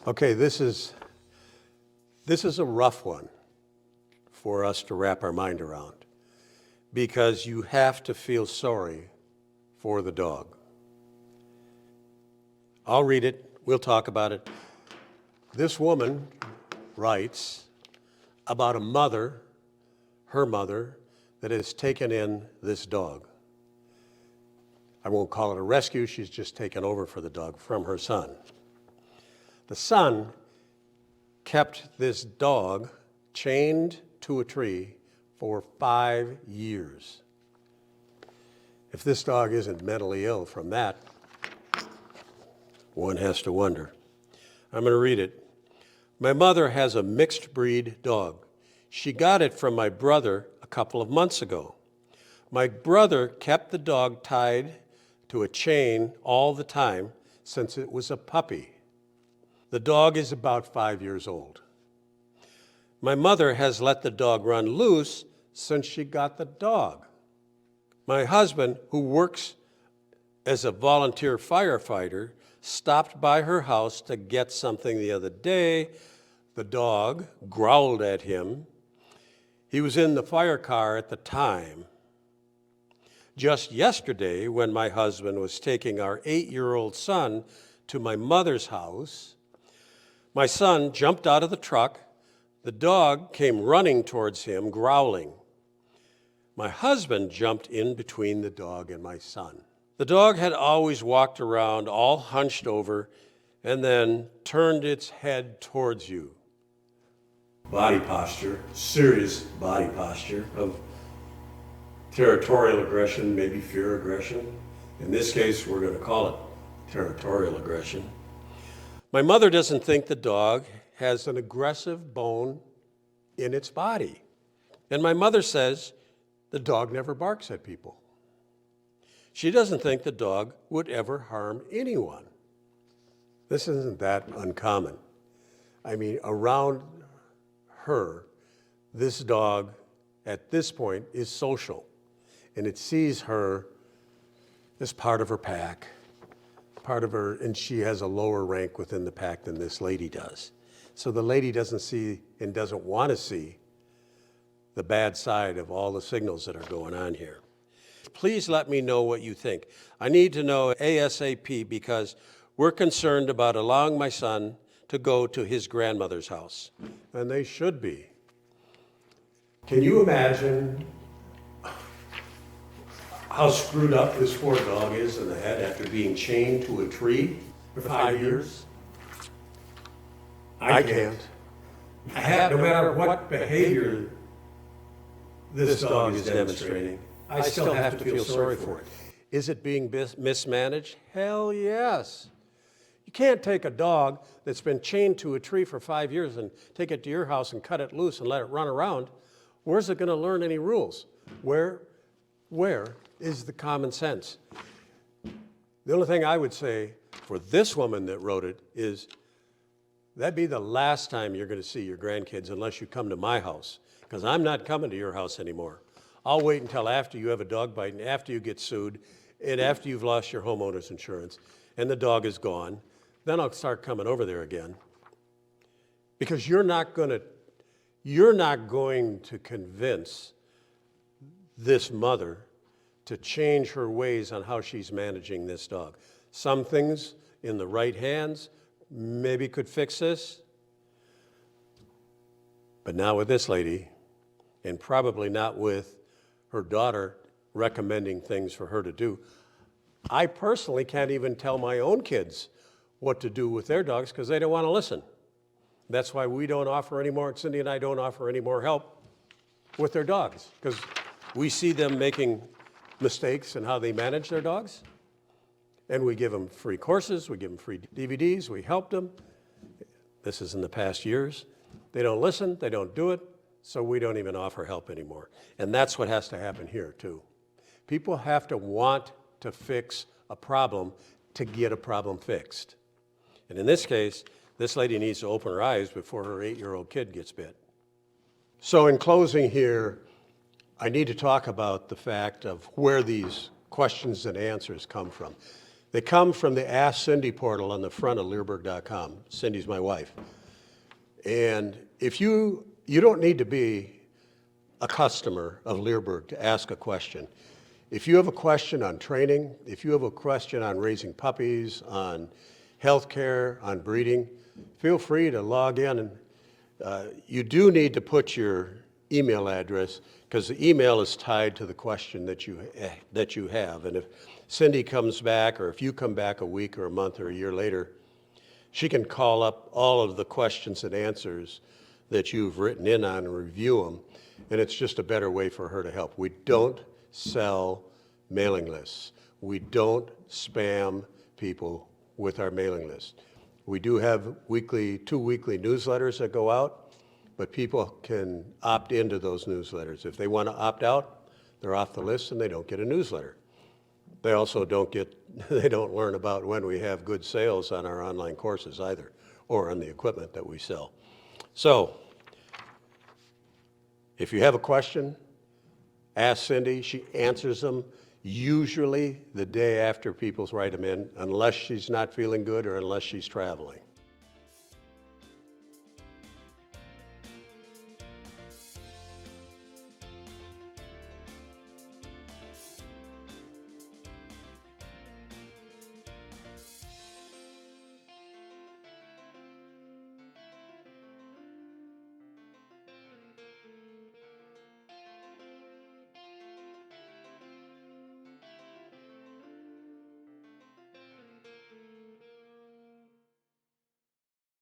Okay, this is a rough one for us to wrap our mind around because you have to feel sorry for the dog. I'll read it, we'll talk about it. This woman writes about a mother, her mother, that has taken in this dog. I won't call it a rescue, she's just taken over for the dog from her son. The son kept this dog chained to a tree for 5 years. If this dog isn't mentally ill from that, one has to wonder. I'm going to read it. My mother has a mixed breed dog. She got it from my brother a couple of months ago. My brother kept the dog tied to a chain all the time since it was a puppy. The dog is about 5 years old. My mother has let the dog run loose since she got the dog. My husband, who works as a volunteer firefighter, stopped by her house to get something the other day. The dog growled at him. He was in the fire car at the time. Just yesterday, when my husband was taking our 8-year-old son to my mother's house, my son jumped out of the truck. The dog came running towards him, growling. My husband jumped in between the dog and my son. The dog had always walked around all hunched over and then turned its head towards you. Body posture, serious body posture of territorial aggression, maybe fear aggression. In this case, we're going to call it territorial aggression. My mother doesn't think the dog has an aggressive bone in its body. And my mother says the dog never barks at people. She doesn't think the dog would ever harm anyone. This isn't that uncommon. I mean, around her, this dog at this point is social, and it sees her as part of her pack, and she has a lower rank within the pack than this lady does. So the lady doesn't see and doesn't want to see the bad side of all the signals that are going on here. Please let me know what you think. I need to know ASAP because we're concerned about allowing my son to go to his grandmother's house. And they should be. Can you imagine how screwed up this poor dog is in the head after being chained to a tree for 5 years? I can't. No matter what behavior this dog is demonstrating, I still have to feel sorry for it. Is it being mismanaged? Hell yes. You can't take a dog that's been chained to a tree for 5 years and take it to your house and cut it loose and let it run around. Where's it going to learn any rules? Where is the common sense? The only thing I would say for this woman that wrote it is that'd be the last time you're going to see your grandkids unless you come to my house, because I'm not coming to your house anymore. I'll wait until after you have a dog bite and after you get sued and after you've lost your homeowner's insurance and the dog is gone. Then I'll start coming over there again. Because you're not going to convince this mother to change her ways on how she's managing this dog. Some things in the right hands maybe could fix this, but not with this lady, and probably not with her daughter recommending things for her to do. I personally can't even tell my own kids what to do with their dogs because they don't want to listen. That's why we don't offer any more, Cindy and I don't offer any more help with their dogs, because we see them making mistakes in how they manage their dogs, and we give them free courses, we give them free DVDs, we help them. This is in the past years. They don't listen, they don't do it, so we don't even offer help anymore. And that's what has to happen here too. People have to want to fix a problem to get a problem fixed. And in this case, this lady needs to open her eyes before her 8-year-old kid gets bit. So in closing here, I need to talk about the fact of where these questions and answers come from. They come from the Ask Cindy portal on the front of Leerburg.com. Cindy's my wife. And if you don't need to be a customer of Leerburg to ask a question. If you have a question on training, if you have a question on raising puppies, on healthcare, on breeding, feel free to log in. And you do need to put your email address because the email is tied to the question that you have. And if Cindy comes back, or if you come back a week or a month or a year later, she can call up all of the questions and answers that you've written in on and review them. And it's just a better way for her to help. We don't sell mailing lists. We don't spam people with our mailing list. We do have two weekly newsletters that go out, but people can opt into those newsletters. If they want to opt out, they're off the list and they don't get a newsletter. They also don't learn about when we have good sales on our online courses either, or on the equipment that we sell. So, if you have a question, ask Cindy. She answers them usually the day after people write them in, unless she's not feeling good or unless she's traveling.